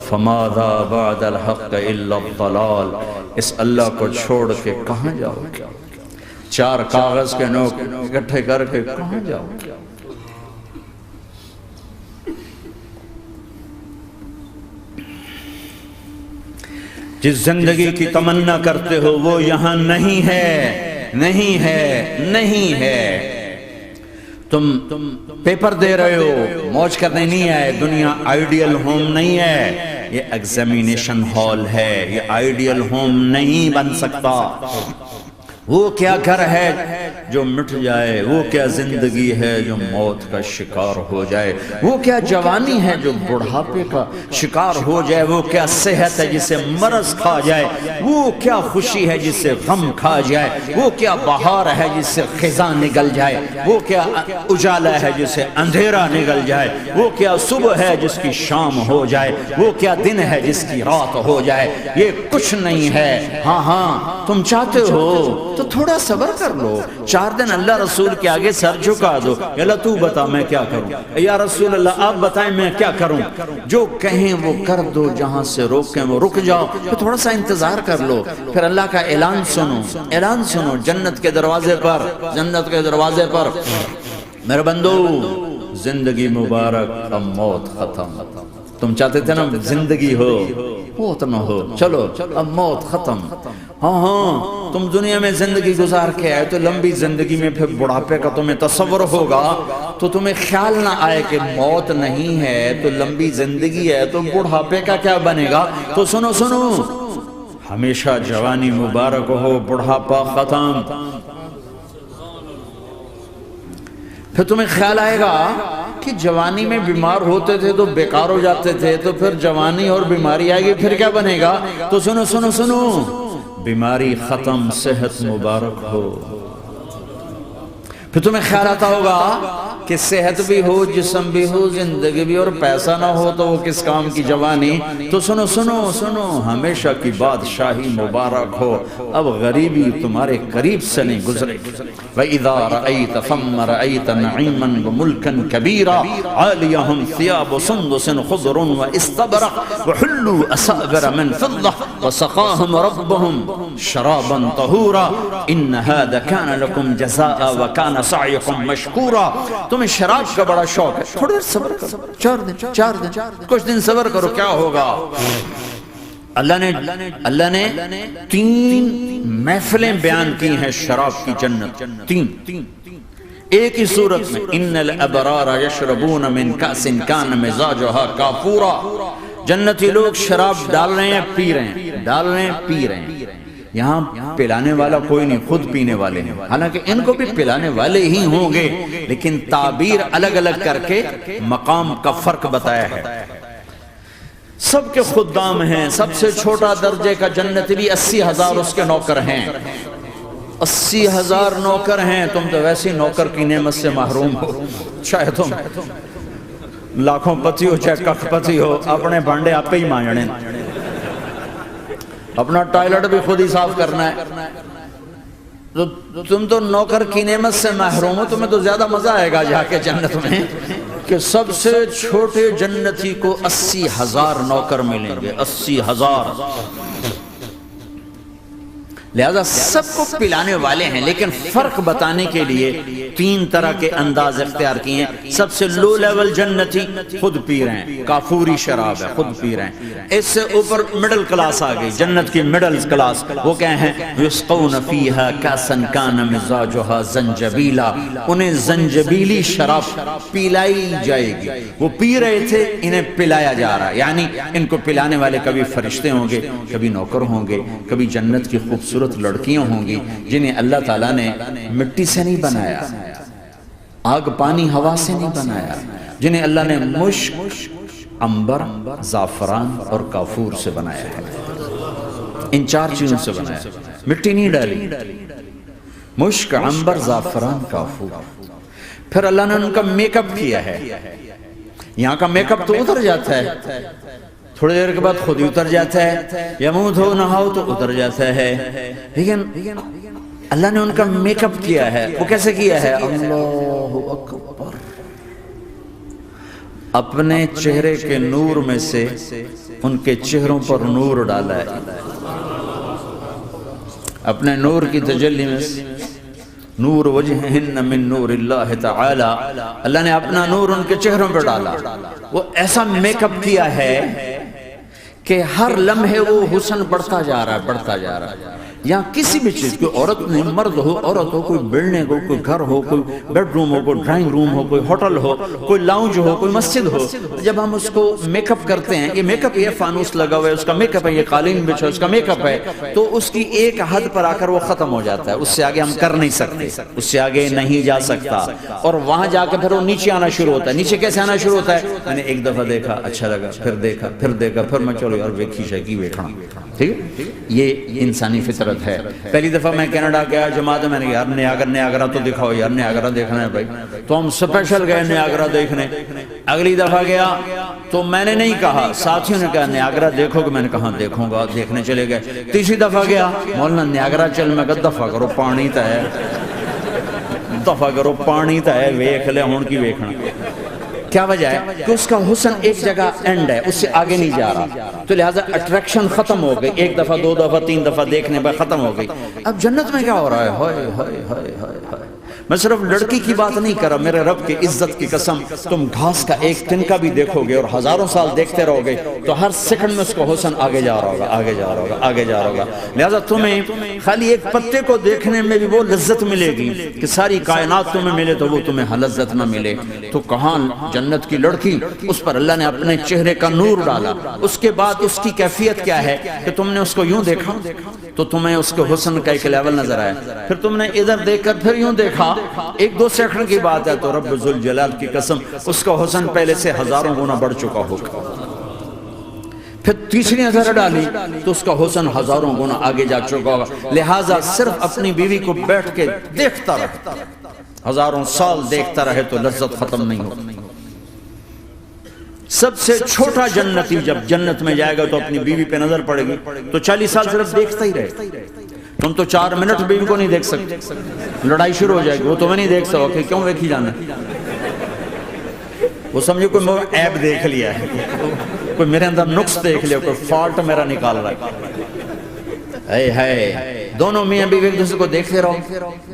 فماذا بعد الحق الا الضلال، اس اللہ کو چھوڑ کے کہاں جاؤ گے؟ چار کاغذ کے نوٹ اکٹھے کر کے کہاں جاؤ گے؟ جس زندگی کی تمنا کرتے ہو وہ یہاں نہیں ہے، نہیں ہے، نہیں ہے۔ تم پیپر دے رہے ہو، موج کرنے نہیں آئے، دنیا آئیڈیل ہوم نہیں ہے، یہ ایگزامینیشن ہال ہے، یہ آئیڈیل ہوم نہیں بن سکتا۔ وہ کیا گھر ہے جو مٹ جائے، وہ کیا زندگی ہے جو موت کا شکار ہو جائے، وہ کیا جوانی ہے جو بڑھاپے کا شکار ہو جائے، وہ کیا صحت ہے جسے مرض کھا جائے، وہ کیا خوشی ہے جسے غم کھا جائے، وہ کیا بہار ہے جس سے خزاں نگل جائے، وہ کیا اجالا ہے جسے اندھیرا نگل جائے، وہ کیا صبح ہے جس کی شام ہو جائے، وہ کیا دن ہے جس کی رات ہو جائے، یہ کچھ نہیں ہے۔ ہاں ہاں تم چاہتے ہو تو تھوڑا صبر کر لو، 4 دن اللہ رسول کے آگے سر جھکا دو، یا اللہ تو بتا میں کیا کروں، یا رسول اللہ آپ بتائیں میں کیا کروں، جو کہیں وہ کر دو، جہاں سے روکیں وہ رک جاؤ، پھر تھوڑا سا انتظار کر لو، پھر اللہ کا اعلان سنو، اعلان سنو جنت کے دروازے پر، جنت کے دروازے پر۔ میرے بندو زندگی مبارک، اب موت ختم۔ تم چاہتے تھے نا زندگی ہو موت نہ ہو، چلو اب موت ختم۔ ہاں ہاں تم دنیا میں زندگی گزار کے آئے تو لمبی زندگی میں پھر بڑھاپے کا تمہیں تصور ہوگا تو تمہیں خیال نہ آئے کہ موت نہیں ہے تو لمبی زندگی ہے تو بڑھاپے کا کیا بنے گا۔ تو سنو سنو، ہمیشہ جوانی مبارک ہو، بڑھاپا ختم۔ پھر تمہیں خیال آئے گا کہ جوانی میں بیمار ہوتے تھے تو بیکار ہو جاتے تھے، تو پھر جوانی اور بیماری آئے گی پھر کیا بنے گا۔ تو سنو سنو سنو، بیماری ختم، صحت مبارک ہو۔ پھر تمہیں خیال آتا ہوگا کہ صحت بھی ہو، جسم بھی ہو، زندگی بھی، اور پیسہ نہ ہو تو وہ کس کام کی جوانی۔ تو سنو سنو سنو، ہمیشہ کی بادشاہی مبارک ہو، اب غریبی تمہارے قریب سے نہیں گزرے۔ وَإِذَا رَأَيْتَ ثَمَّ رَأَيْتَ نَعِيمًا وَمُلْكًا كَبِيرًا عَالِيَهُمْ ثِيَابُ سُنْدُسٍ خُضْرٌ وَإِسْتَبْرَقٍ وَحُلُّوا أَسَاوِرَ مِنْ فِضَّةٍ وَسَقَاهُمْ رَبُّهُمْ شَرَابًا طَهُورًا إِنَّ هَذَا كَانَ لَكُمْ جَزَاءً وَكَانَ سَعْيُكُمْ مَشْكُورًا۔ تمہیں شراب کا بڑا شوق ہے، تھوڑا دیر صبر کرو، 4 دن کچھ دن صبر کرو، کیا ہوگا۔ اللہ نے 3 محفلیں بیان کی ہیں شراب کی جنت، 3 ایک ہی صورت میں۔ ان الابرار یشربون من کأس کان مزاجها کافورا، جنتی لوگ شراب ڈال رہے ہیں، پی رہے ہیں، ڈال رہے ہیں، پی رہے ہیں۔ یہاں پلانے والا کوئی نہیں، خود پینے والے ہیں، حالانکہ ان کو بھی پلانے والے ہی ہوں گے، لیکن تعبیر الگ الگ کر کے مقام کا فرق بتایا ہے۔ سب کے خدام ہیں، سب سے چھوٹا درجے کا جنت بھی 80,000 اس کے نوکر ہیں، 80,000 نوکر ہیں۔ تم تو ویسی نوکر کی نعمت سے محروم ہو، چاہے تم لاکھوں پتی ہو چاہے کخ پتی ہو، اپنے بانڈے آپ پہ ہی مانجنے، اپنا ٹائلٹ بھی خود ہی صاف کرنا ہے۔ تم تو نوکر کی نعمت سے محروم ہو، تمہیں تو زیادہ مزہ آئے گا جا کے جنت میں کہ سب سے چھوٹے جنتی کو 80,000 نوکر ملیں گے، 80,000۔ لہذا سب کو پلانے والے ہیں، لیکن فرق بتانے کے لیے 3 طرح کے انداز اختیار کیے ہیں۔ سب سے لو لیول جنتی خود پی رہے ہیں، کافوری شراب ہے، خود پی رہے ہیں۔ اس سے اوپر مڈل کلاس آ گئی، جنت کی مڈل کلاس، وہ کہیں ہیں یسقون فیہا کاسا کان مزاجها زنجبیلا، انہیں زنجبیلی شراب پلائی جائے گی۔ وہ پی رہے تھے، انہیں پلایا جا رہا ہے، یعنی ان کو پلانے والے کبھی فرشتے ہوں گے، کبھی نوکر ہوں گے، کبھی جنت کی خوبصورت لڑکیاں ہوں گی جنہیں اللہ تعالیٰ نے مٹی سے نہیں بنایا، آگ پانی ہوا سے نہیں بنایا، جنہیں اللہ نے مشک، عنبر، زعفران اور کافور سے بنایا ہے۔ ان 4 چیزوں سے بنایا، مٹی نہیں ڈالی، مشک، عنبر، زعفران، کافور۔ پھر اللہ نے ان کا میک اپ کیا ہے، یہاں کا میک اپ تو اتر جاتا ہے، تھوڑی دیر کے بعد خود ہی اتر جاتا ہے، یا منہ دھو نہاؤ تو اتر جاتا ہے، لیکن اللہ نے ان کا میک اپ کیا ہے۔ وہ کیسے کیا ہے؟ اللہ اکبر، اپنے چہرے کے نور میں سے ان کے چہروں پر نور ڈالا ہے، اپنے نور کی تجلی میں نور وجہہن من نور اللہ تعالی، اللہ نے اپنا نور ان کے چہروں پر ڈالا. وہ ایسا میک اپ کیا ہے کہ ہر لمحے وہ حسن بڑھتا جا رہا ہے، بڑھتا جا رہا ہے. یہاں کسی بھی چیز، کوئی عورت نہیں، مرد ہو، عورت ہو، کوئی بلڈنگ ہو، کوئی گھر ہو، کوئی بیڈ روم ہو، کوئی ڈرائنگ روم ہو، کوئی ہوٹل ہو، کوئی لاؤنج ہو، کوئی مسجد ہو، جب ہم اس کو میک اپ کرتے ہیں، یہ میک اپ، یہ فانوس لگا ہوا ہے اس کا میک اپ ہے، یہ قالین بچھا اس کا میک اپ ہے، تو اس کی ایک حد پر آ کر وہ ختم ہو جاتا ہے. اس سے آگے ہم کر نہیں سکتے، اس سے آگے نہیں جا سکتا. اور وہاں جا کے پھر وہ نیچے آنا شروع ہوتا ہے. نیچے کیسے آنا شروع ہوتا ہے؟ میں نے ایک دفعہ دیکھا، اچھا لگا، پھر دیکھا، پھر دیکھا، پھر میں چلو یار ویکھی شیکی ویکھنا. ٹھیک ہے، یہ انسانی فطرت ہے. پہلی دفعہ میں کینیڈا گیا جماعت میں نے یار نیاگرا تو دکھاؤ یار، نیاگرا دیکھنا ہے بھائی، تو ہم سپیشل گئے نیاگرا دیکھنے. اگلی دفعہ گیا تو میں نے نہیں کہا، ساتھیوں نے کہا نیاگرا دیکھو گے، میں نے کہا دیکھوں گا، دیکھنے چلے گئے. تیسری دفعہ گیا، مولانا نیاگرا چل، میں کہا دفعہ کرو پانی تا ہے، دفعہ کرو پانی تا ہے، ویکھ لے ہون کی ویکھنا. کیا وجہ ہے کہ اس کا حسن ایک جگہ اینڈ ہے، اس سے آگے نہیں جا رہا، تو لہٰذا اٹریکشن ختم ہو گئی. ایک دفعہ، دو دفعہ، تین دفعہ دیکھنے پر ختم ہو گئی. اب جنت میں کیا ہو رہا ہے؟ ہائے ہائے ہائے ہائے. میں صرف لڑکی کی بات نہیں کر رہا، میرے رب کی عزت کی قسم، تم گھاس کا ایک تنکا بھی دیکھو گے اور ہزاروں سال دیکھتے رہو گے تو ہر سیکنڈ میں اس کو حسن آگے جا رہا ہوگا، آگے جا رہا ہوگا، آگے جا رہا ہوگا. لہٰذا تمہیں خالی ایک پتے کو دیکھنے میں بھی وہ لذت ملے گی کہ ساری کائنات تمہیں ملے تو وہ تمہیں لذت نہ ملے. تو کہاں جنت کی لڑکی، اس پر اللہ نے اپنے چہرے کا نور ڈالا. اس کے بعد اس کی کیفیت کیا ہے کہ تم نے اس کو یوں دیکھا تو تمہیں اس کے حسن کا ایک لیول نظر آیا، پھر تم نے ادھر دیکھ کر پھر یوں دیکھا، ایک دو سیکنڈ کی بات ہے، تو رب ذوالجلال کی قسم اس کا حسن پہلے سے ہزاروں گنا بڑھ چکا ہوگا. پھر تیسری نظر ڈالی تو اس کا حسن ہزاروں گنا آگے جا چکا ہوگا. لہٰذا صرف اپنی بیوی کو بیٹھ کے دیکھتا رہے، ہزاروں سال دیکھتا رہے تو لذت ختم نہیں ہوگی. سب سے چھوٹا جنتی جب جنت میں جائے گا تو اپنی بیوی پہ نظر پڑے گی تو 40 سال صرف دیکھتا ہی رہے. تم تو 4 منٹ بیوی کو نہیں دیکھ سکتے، لڑائی شروع ہو جائے گی. وہ تمہیں نہیں دیکھ سکو کہ کیوں دیکھی جانا، وہ سمجھو کوئی عیب دیکھ لیا ہے، کوئی میرے اندر نقص دیکھ لیا، کوئی فالٹ میرا نکال رہا ہے. ہے دونوں میاں بیوی ایک دوسرے کو دیکھتے رہو.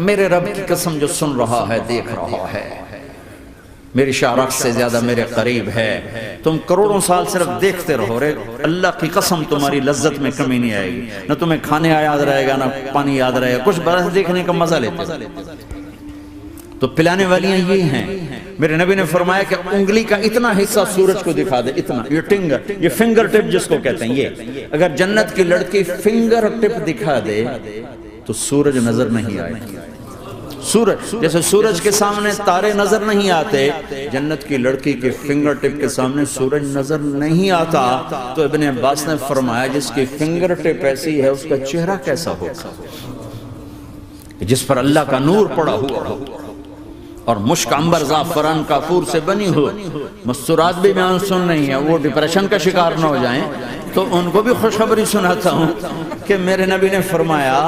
میرے رب کی قسم جو سن رہا ہے، دیکھ رہا ہے، میری شارخ سے زیادہ میرے قریب ہے. تم کروڑوں سال صرف دیکھتے رہو رے، اللہ کی قسم تمہاری لذت میں کمی نہیں آئے گی. نہ تمہیں کھانے یاد رہے گا، نہ پانی یاد رہے گا، کچھ برس دیکھنے کا مزہ لیتے. تو پلانے والیاں یہ ہیں. میرے نبی نے فرمایا کہ انگلی کا اتنا حصہ سورج کو دکھا دے، اتنا، یہ فنگر ٹپ جس کو کہتے ہیں، یہ اگر جنت کی لڑکی فنگر ٹپ دکھا دے تو سورج نظر نہیں آئے. سورج جیسے سورج کے سامنے تارے نظر نہیں آتے، جنت کی لڑکی کے فنگر ٹپ کے سامنے سورج نظر نہیں آتا. تو ابن عباس نے فرمایا جس کی فنگر ٹپ ایسی ہے اس کا چہرہ کیسا ہوگا، جس پر اللہ کا نور پڑا ہوا ہو اور مشک عنبر زعفران کافور سے بنی ہو. مستورات بھی بیان سن نہیں ہے، وہ ڈپریشن کا شکار نہ ہو جائیں تو ان کو بھی خوشخبری سناتا ہوں کہ میرے نبی نے فرمایا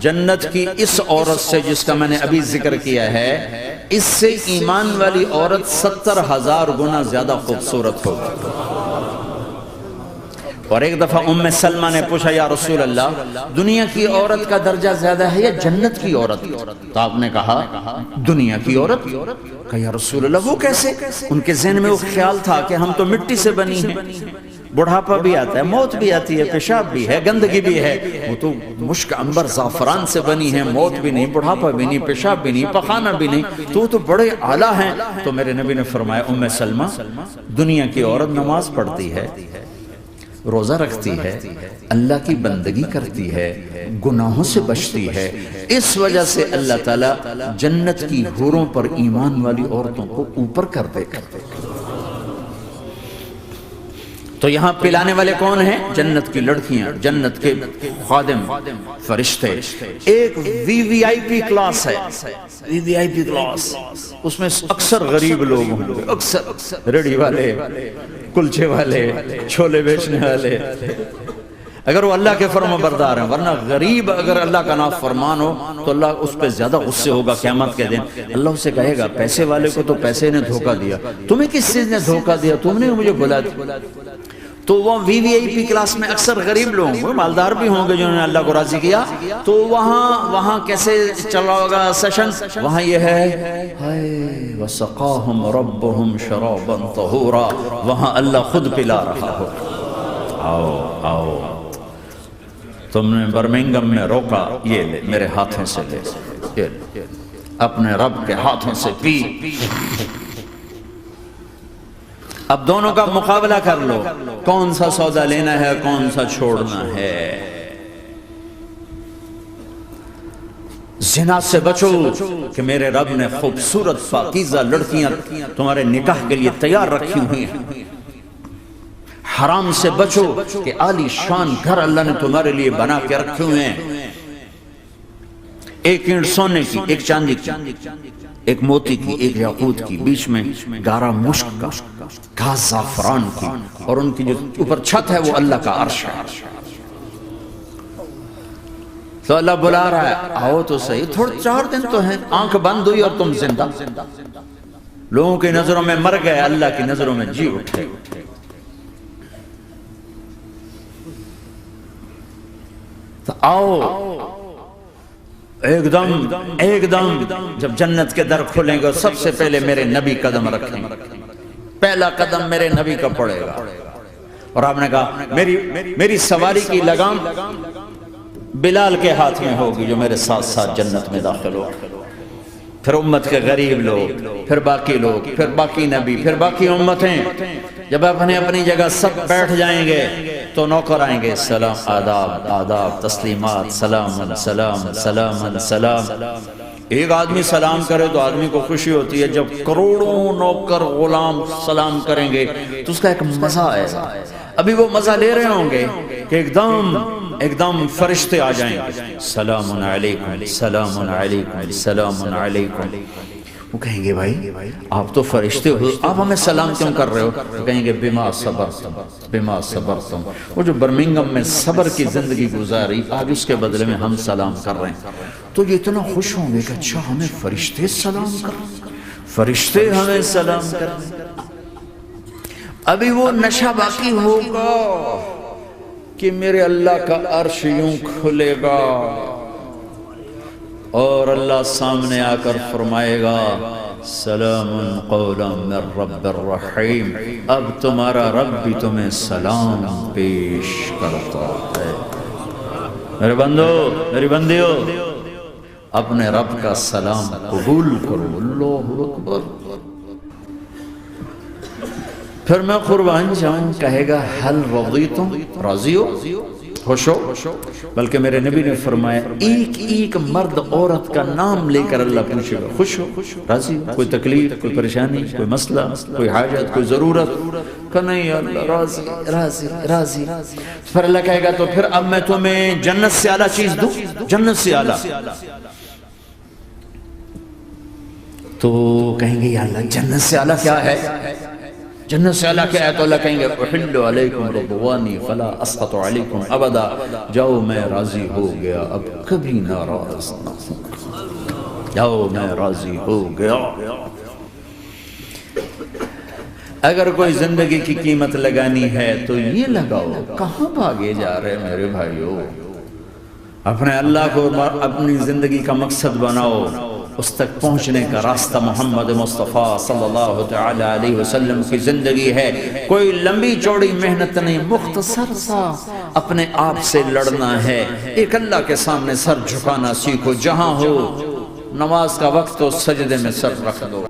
جنت کی اس عورت سے جس کا میں نے ابھی ذکر کیا ہے، اس سے ایمان والی عورت 70,000 گنا زیادہ خوبصورت ہوگی. اور ایک دفعہ ام سلمہ نے پوچھا یا رسول اللہ دنیا کی عورت کا درجہ زیادہ ہے یا جنت کی عورت؟ تو آپ نے کہا دنیا کی عورت. کہا یا رسول اللہ وہ کیسے؟ ان کے ذہن میں وہ خیال تھا کہ ہم تو مٹی سے بنی ہیں، بڑھاپا بھی آتا ہے، موت بھی آتی ہے، پیشاب بھی ہے، گندگی بھی ہے. وہ تو مشک عنبر زعفران سے بنی ہے، موت بھی نہیں، بڑھاپا بھی نہیں، پیشاب بھی نہیں، پخانہ بھی نہیں، تو وہ تو بڑے اعلیٰ ہیں. تو میرے نبی نے فرمایا ام سلمہ دنیا کی عورت نماز پڑھتی ہے، روزہ رکھتی ہے، اللہ کی بندگی کرتی ہے، گناہوں سے بچتی ہے، اس وجہ سے اللہ تعالیٰ جنت کی حوروں پر ایمان والی عورتوں کو اوپر کر دے گا. تو یہاں پلانے والے کون ہیں؟ جنت کی لڑکیاں، جنت کے خادم فرشتے. ایک وی وی آئی پی کلاس ہے، وی وی آئی پی کلاس، اس میں اکثر غریب لوگ ہوں گے، اکثر ریڑھی والے، کلچے والے، چھولے بیچنے والے، اگر وہ اللہ کے فرما بردار ہیں. ورنہ غریب اگر اللہ کا نافرمان ہو تو اللہ اس پہ زیادہ غصے ہوگا قیامت کے دن. اللہ اسے کہے گا پیسے والے کو تو پیسے نے دھوکہ دیا، تمہیں کس چیز نے دھوکہ دیا؟ تم نے مجھے بلا دیا. تو وہ VVIP کلاس میں اکثر غریب لوگ ہیں، مالدار بھی ہوں گے جنہوں نے اللہ کو راضی کیا، تو وہاں کیسے چل رہا ہوگا سیشن؟ وہاں یہ ہے ہائے وَسَقَاهُمْ رَبُّهُمْ شَرَابًا طَهُورًا، وہاں اللہ خود پلا رہا ہو۔ آؤ تم نے برمنگم میں روکا، یہ لے میرے ہاتھوں سے لے، یہ لے اپنے رب کے ہاتھوں سے پی۔ اب دونوں کا مقابلہ کر لو، کون سا سودا لینا ہے کون سا چھوڑنا ہے۔ زنا سے بچو کہ میرے رب نے خوبصورت پاکیزہ لڑکیاں تمہارے نکاح کے لیے تیار رکھی ہوئی ہیں۔ حرام سے بچو کہ عالی شان گھر اللہ نے تمہارے لیے بنا کے رکھے ہوئے ہیں، ایک اینٹ سونے کی، ایک چاندی کی، ایک موتی کی، ایک یاقوت کی، بیچ میں گارا مشک کا، گھاس زعفران کی، اور ان کی جو اوپر چھت ہے وہ اللہ کا عرش ہے۔ تو اللہ بلا رہا ہے آؤ تو صحیح، تھوڑے 4 دن تو ہیں، آنکھ بند ہوئی اور تم زندہ، لوگوں کی نظروں میں مر گئے، اللہ کی نظروں میں جی اٹھے۔ تو آؤ ایک دم جب جنت کے در کھلیں گے سب سے پہلے میرے نبی قدم رکھیں گے، پہلا قدم میرے نبی کا پڑے گا۔ اور آپ نے کہا میری سواری کی لگام بلال کے ہاتھ میں ہوگی جو میرے ساتھ ساتھ جنت میں داخل ہو، پھر امت کے غریب لوگ، پھر باقی لوگ، پھر باقی نبی، پھر باقی امتیں۔ جب اپنی جگہ سب بیٹھ جائیں گے تو نوکر آئیں گے، سلام، آداب، تسلیمات، سلام سلام سلام سلام۔ ایک آدمی سلام کرے تو آدمی کو خوشی ہوتی ہے، جب کروڑوں نوکر غلام سلام کریں گے تو اس کا ایک مزہ آئے گا۔ ابھی وہ مزہ لے رہے ہوں گے کہ ایک دم فرشتے آ جائیں گے، سلام علیکم سلام علیکم سلام علیکم۔ وہ کہیں گے بھائی آپ تو فرشتے ہو، آپ ہمیں سلام کیوں کر رہے ہو؟ وہ کہیں گے بما صبرتم۔ وہ جو برمنگم میں صبر کی زندگی گزاری، آج اس کے بدلے میں ہم سلام کر رہے ہیں، تو یہ اتنا خوش ہوں گے کہ اچھا ہمیں فرشتے سلام کر رہے ہیں، فرشتے ہمیں سلام کر رہے ہیں۔ ابھی وہ نشہ باقی ہوگا کہ میرے اللہ کا عرش یوں کھلے گا اور اللہ سامنے آ کر فرمائے گا سلام قولا من رب الرحیم، اب تمہارا رب بھی تمہیں سلام پیش کرتا ہے۔ میرے بندو، میری بندیو، اپنے رب کا سلام قبول کرو۔ اللہ اکبر۔ پھر میں قربان جاؤں، کہے گا حل رضیتم، راضی ہو، خوش ہو؟ بلکہ میرے نبی نے فرمایا ایک مرد عورت کا نام لے کر اللہ پوچھے گا، خوش ہو، راضی ہو؟ کوئی تکلیف، کوئی پریشانی، کوئی مسئلہ، کوئی حاجت، کوئی ضرورت؟ کہ نہیں اللہ راضی راضی راضی۔ پھر اللہ کہے گا تو پھر اب میں تمہیں جنت سے اعلیٰ چیز دوں، جنت سے اعلیٰ۔ تو کہیں گے یا اللہ جنت سے اعلیٰ کیا ہے؟ جنت سے اللہ کیا ہے؟ تو اللہ کہیں گے احل علیکم رضوانی فلا اسخط علیکم ابدا، جاؤ میں راضی ہو گیا اب کبھی ناراض نہ ہوں، جاؤ میں راضی ہو گیا۔ اگر کوئی زندگی کی قیمت لگانی ہے تو یہ لگاؤ، کہاں بھاگے جا رہے میرے بھائیو؟ اپنے اللہ کو اپنی زندگی کا مقصد بناؤ، اس تک پہنچنے کا راستہ محمد مصطفیٰ صلی اللہ تعالی علیہ وسلم کی زندگی ہے۔ کوئی لمبی چوڑی محنت نہیں، مختصر سا اپنے آپ سے لڑنا ہے، ایک اللہ کے سامنے سر جھکانا سیکھو، جہاں ہو نماز کا وقت تو سجدے میں سر رکھ دو۔